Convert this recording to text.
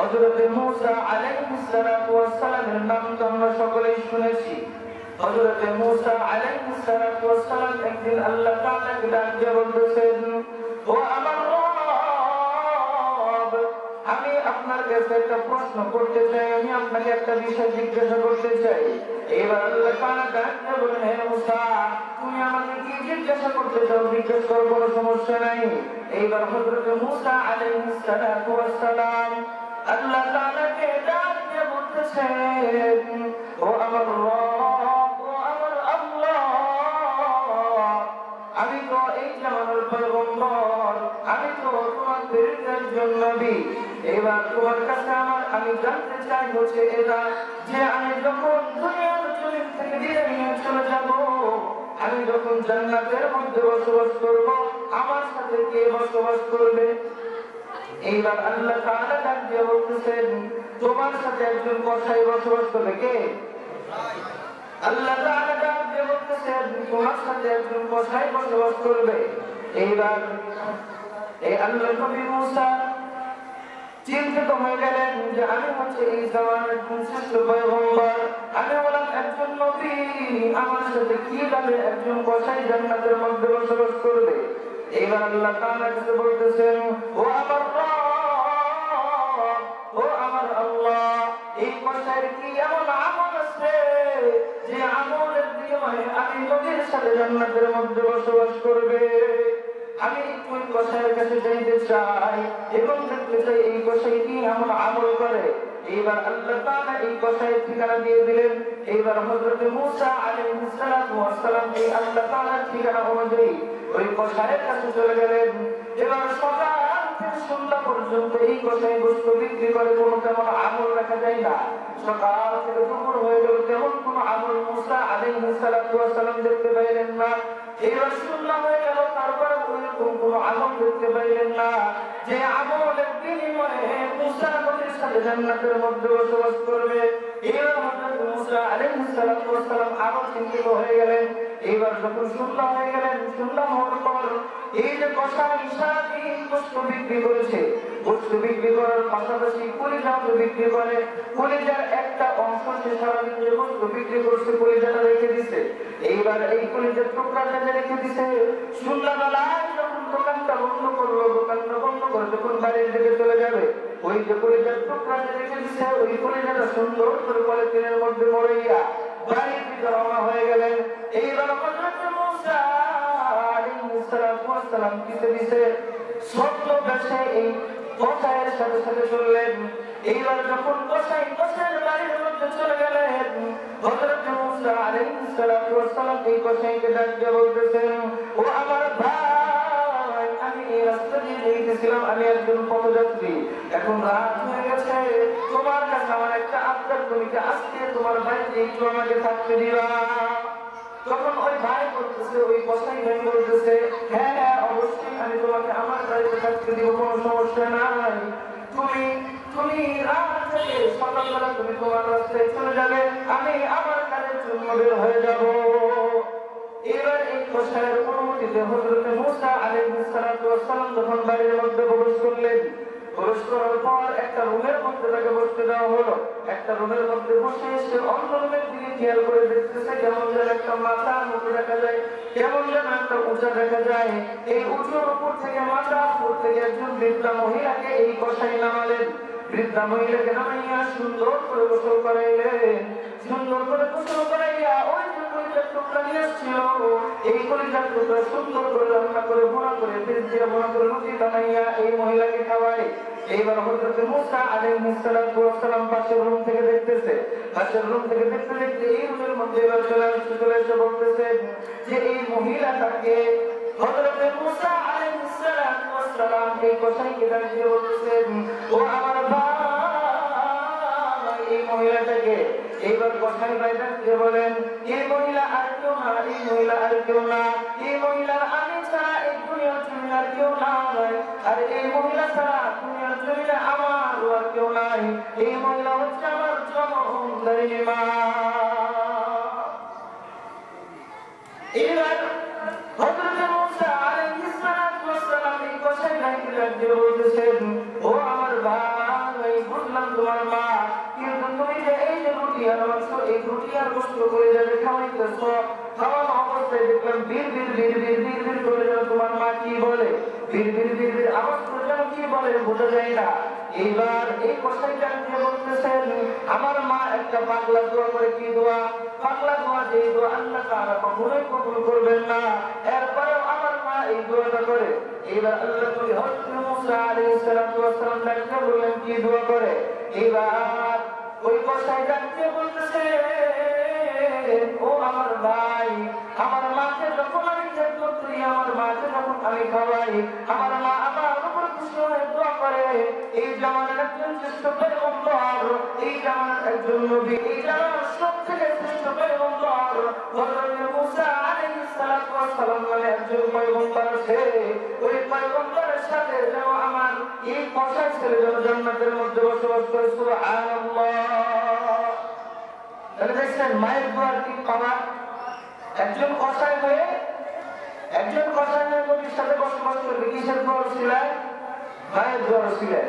হযরত মূসা আলাইহিস সালাতু ওয়াস সালামের নাম তো আমরা সকলেই শুনেছি। হযরত মূসা আলাইহিস সালাতু ওয়াস সালাম একদিন আল্লাহ তাআলাকে ডাক দিয়ে বলতেছেন, ও আমার রব, আমি আপনার কাছে একটা প্রশ্ন করতে চাই, আমি আপনাকে একটা বিষয় জিজ্ঞাসা করতে চাই। এবার আল্লাহ তাআলা ডাক দিয়ে বলেন, হে মূসা, তুমি আমাকে কি জিজ্ঞাসা করতে চাও? জিজ্ঞাসা করো, কোনো সমস্যা নাই। এইবার হযরত মূসা আলাইহিস সালাতু ওয়াস সালাম আল্লাহ তাআলাকে ডাক দিয়ে বলতেছেন, ও আমার রব, ও আমার আল্লাহ, আমি তো এই জামানার পয়গম্বর, আমি তো তোমাদের একজন নবী। এবার তোমার কাছে আমি জানতে চাই হচ্ছে এটা, যে আমি যখন দুনিয়ার জমিন থেকে বিদায় নিয়ে চলে যাব, আমি যখন জান্নাতের মধ্যে বসবাস করব, আমার সাথে কে বসবাস করবে? এইবার আল্লাহ তাআলা ডাক দিয়ে বলতেছেন, তোমার সাথে একজন কসাই বসবাস করবে। কে? আল্লাহ তাআলা ডাক দিয়ে বলতেছেন, তোমার সাথে একজন কসাই বসবাস করবে। এইবার এই আল্লাহ নবী মূসা চিন্তিত হয়ে গেলেন যে আমি হচ্ছে এই জামানার শ্রেষ্ঠ পয়গম্বর, আমি হলাম একজন নবী, আমার সাথে কিভাবে একজন কসাই জান্নাতের মধ্যে বসবাস করবে? এইবার আল্লাহ তাআলা কাছে বলতেছেন, ও আমার রব, ও আমার আল্লাহ, এই কসাইয়ের কি এমন আমল আছে যে আমলের বিনিময়ে আমি নবীর সাথে জান্নাতের মধ্যে বসবাস করবে? আমি ওই কসাইয়ের কাছে যাইতে চাই এবং দেখতে চাই এই কসাই কি এমন আমল করে। এইবার আল্লাহ তাআলা এই কসাইয়ের ঠিকানা দিয়ে দিলেন। এইবার হযরত মূসা আলাইহিস সালাতু ওয়াস সালাম এই আল্লাহ তাআলার ঠিকানা অনুযায়ী ওই কসাইয়ের কাছে চলে গেলেন। এবার সকাল থেকে সন্ধ্যা পর্যন্ত এই কসাই বস্তু বিক্রি করে, কোনো তেমন আমল দেখা যায় না। সকাল থেকে দুপুর হয়ে গেল, তেমন কোনো আমল মূসা আলাইহিস সালাতু ওয়াস সালাম দেখতে পাইলেন না। এবার সন্ধ্যা হয়ে গেল, তারপরে ওইরকম কোনো আমল দেখতে পাইলেন না যে আমলের বিনিময়ে মূসা নবীর সাথে জান্নাতের মধ্যে বসবাস করবে। এবার হযরত মূসা আলাইহিস সালাতু ওয়াস সালাম আরো চিন্তিত হয়ে গেলেন। এইবার যখন সন্ধ্যা হয়ে গেলেন, সন্ধ্যা হওয়ার পর এই যে কসাই সারাদিন বস্তু বিক্রি করেছে, বস্তু বিক্রি করার পাশাপাশি কলিজাও বিক্রি করে, কলিজার একটা অংশ সে সারাদিন যে বস্তু বিক্রি করছে কলিজাটা রেখে দিছে। এইবার এই কলিজার টুকরাটা রেখে দিছে, সন্ধ্যাবেলায় যখন দোকানটা বন্ধ করলো, দোকানটা বন্ধ করে যখন বাড়ির দিকে চলে যাবে, ওই যে কলিজার টুকরাটা রেখে দিছে, ওই কলিজাটা সুন্দর করে পলিথিনের মধ্যে মরাইয়া বাড়ির দিকে রওনা হয়ে গেলেন। এইবার হযরত মূসা আলাইহিস সালাতু ওয়াস সালাম পিছে ছোট্ট বেশে এই কসাইয়ের সাথে সাথে চললেন। এইবার যখন কসাইয়ের বাড়ির মধ্যে চলে গেলেন, হযরত মূসা আলাইহিস সালাতু ওয়াস সালাম এই কসাইকে ডাক দিয়ে বলতেছেন, ও আমার ভাই, আমি এই রাস্তা দিয়ে যাইতেছিলাম, আমি একজন পথযাত্রী, এখন রাত হয়ে গেছে, তোমার কাছে আমার একটা আবদার, তুমি কি আজকে তোমার বাড়িতে একটু আমাকে থাকতে দিবা? তখন ওই ভাই বলতেছে, ওই কসাই ভাই বলতেছে, হ্যাঁ হ্যাঁ অবশ্যই আমি তোমাকে আমার বাড়িতে থাকতে দিব, কোনো সমস্যা নাই। তুমি রাত থেকে সকালবেলা তুমি তোমার রাস্তায় চলে যাবে, আমি আমার কাজের জন্য বের হয়ে যাব। এবার এই কসাইয়ের অনুমতিতে হযরত মূসা আলাইহিস সালাতু ওয়াস সালাম যখন বাড়ির মধ্যে প্রবেশ করলেন, প্রবেশ করার পর একটা রুমের মধ্যে তাকে বসতে দেওয়া হলো। একটা রুমের মধ্যে বসে সে অন্য রুমের দিকে খেয়াল করে দেখতেছে, কেমন যেন একটা মাথা মুখ দেখা যায়, কেমন যেন একটা উঁচা দেখা যায়। এই উঁচুর উপর থেকে মাথার উপর থেকে একজন বৃদ্ধা মহিলাকে এই কসাই নামালেন। বৃদ্ধা মহিলাকে নামাইয়া সুন্দর করে গোসল করাইলেন। সুন্দর করে গোসল করাইয়া ওই যে কলিজার টুকরা নিয়ে আসছিল, এই কলিজার টুকরা সুন্দর করে রান্না করে ভুনা করে ফিরিয়ে ভুনা করে রুটি বানাইয়া এই মহিলাকে খাওয়ায়। এইবার হযরত মূসা আলাইহিস সালাতু ওয়াস সালাম পাশের রুম থেকে দেখতেছে, পাশের রুম থেকে দেখতে দেখতে এই রুমের মধ্যে এবার চলে এসে বলতেছেন যে এই মহিলাটাকে হযরত মূসা আলাইহিস সালাতু ওয়াস সালাম এই কসাইকে ডাক দিয়ে বলতেছেন, ও আমার ভাই, এই মহিলাটাকে। এইবার কসাই ভাই ডাক দিয়ে বলেন, এই মহিলা আর কেউ না, এই মহিলা আর কেউ না, এই মহিলা আমি ছাড়া এই দুনিয়ার জমিনে আর কেউ নাই, আর এই মহিলা ছাড়া দুনিয়ার জমিনে আমার আর কেউ নাই, এই মহিলা হচ্ছে আমার জন্মদারিণী মা। এইবার হযরত মূসা আলাইহিস সালাতু ওয়াস সালাম এই কসাই ভাইকে ডাক দিয়ে বলতেছেন, ও আমার ভাই, বুঝলাম আর মাংস এই রুটি আর গোস্ত করে যাবে খাওয়াইতেছ, খাওয়ানো অবস্থায় দেখলাম বীর বীর বীর বীর বীর বীর করে যেন তোমার মা কি বলে, বীর বীর বীর বীর আওয়াজ করে যেন কি বলে বোঝা যায় না। এইবার এই কষাইটা দিয়ে বলতেছেন আমার মা একটা পাগলা দোয়া করে, কি দোয়া? পাগলা দোয়া, যে দোয়া আল্লাহ তাআলা কখনোই কবুল করবেন না, এরপরেও আমার মা এই দোয়াটা করে। এইবার আল্লাহ নবী হযরত মুসা আলাইহিস সালাতু ওয়াস সালাম ডাকতে বললেন কি দোয়া করে? এইবার ওই কষাই ডাকতে বলতেছে ও আমার ভাই, আমার মাকে যখন আমি খেদমত করি, আমার মাকে যখন আমি খাওয়াই, আমার মা আমার উপর খুশি হয়ে দোয়া করে। এই জামানার একজন শ্রেষ্ঠ পয়গম্বর, এই জামানার একজন নবী, এই জামানার সবথেকে শ্রেষ্ঠ পয়গম্বর হযরত মুসা আলাইহিস সালাতু ওয়াস সালাম নামে একজন পয়গম্বর আছে। ওই পয়গম্বরের সাথে যেন আমার এই কষাই ছেলে যেন জান্নাতের মধ্যে বসবাস করে। সুবহানাল্লাহ। দেখছেন মায়ের দোয়ার কি পাওয়া। একজন কষাই হয়ে নবীর সাথে বসবাস করবে, কিসের দোয়া ছিলেন? মায়ের দোয়া ছিলেন।